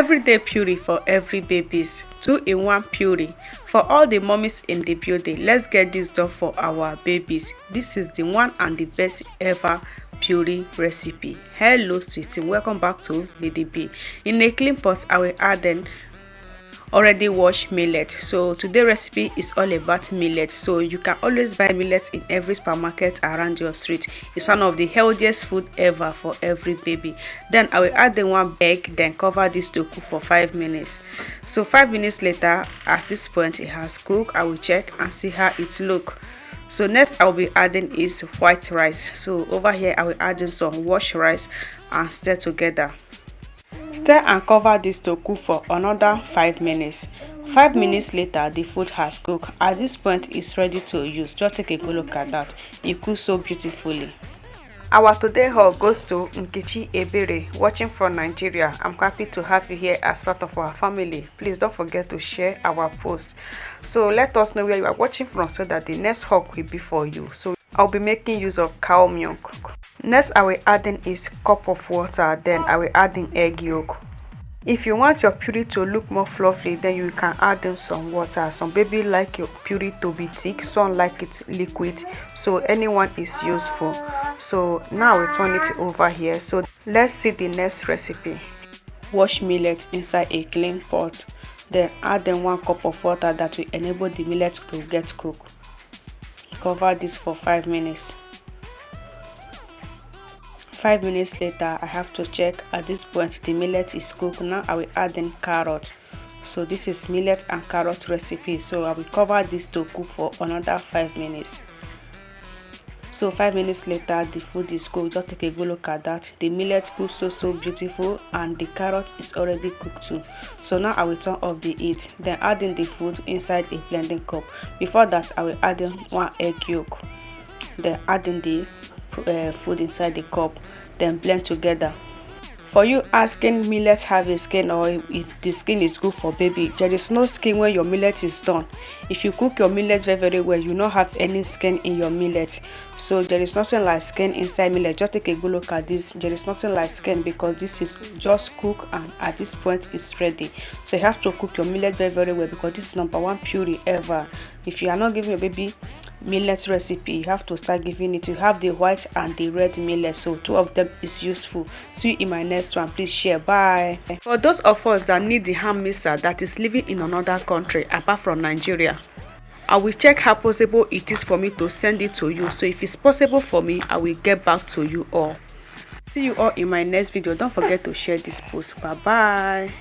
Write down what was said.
Everyday puree for every babies, 2-in-1 puree for all the mommies in the building. Let's get this done for our babies. This is the one and the best ever puree recipe. Hello sweetie, welcome back to Lady B. In a clean pot, I will add in already washed millet. So today's recipe is all about millet. So you can always buy millet in every supermarket around your street. It's one of the healthiest food ever for every baby. Then I will add the 1 egg, then cover this to cook for 5 minutes. So 5 minutes later, at this point it has cooked. I will check and see how it look. So next I will be adding is white rice. So over here I will add in some washed rice and stir together. Stir and cover this to cook for another 5 minutes. 5 minutes later, the food has cooked. At this point, it's ready to use. Just take a good look at that. It cooks so beautifully. Our today haul goes to Nkechi Ebere, watching from Nigeria. I'm happy to have you here as part of our family. Please don't forget to share our post. So let us know where you are watching from so that the next haul will be for you. So I'll be making use of cow milk. Next, I will add in is cup of water. Then I will add in egg yolk. If you want your puree to look more fluffy, then you can add in some water. Some baby like your puree to be thick, some like it liquid. So anyone is useful. So now we turn it over here. So let's see the next recipe. Wash millet inside a clean pot. Then add in 1 cup of water that will enable the millet to get cooked. Cover this for 5 minutes. 5 minutes later, I have to check. At this point the millet is cooked. Now I will add in carrot. So this is millet and carrot recipe. So I will cover this to cook for another 5 minutes. So 5 minutes later, the food is cooked. Just take a good look at that. The millet cooks so beautiful, and the carrot is already cooked too. So now I will turn off the heat. Then add in the food inside a blending cup. Before that, I will add in 1 egg yolk. Then add in the food inside the cup, then blend together. For you asking millet have a skin or if the skin is good for baby, there is no skin when your millet is done. If you cook your millet very well, you not have any skin in your millet. So there is nothing like skin inside millet. Just take a good look at this. There is nothing like skin because this is just cooked, and at this point it's ready. So you have to cook your millet very well because this is #1 puree ever. If you are not giving your baby millet recipe, you have to start giving it. You have the white and the red millet, so 2 of them is useful. See you in my next one. Please share. Bye. For those of us that need the hand mixer that is living in another country apart from Nigeria, I will check how possible it is for me to send it to you. So if it's possible for me, I will get back to you all. See you all in my next video. Don't forget to share this post. Bye bye.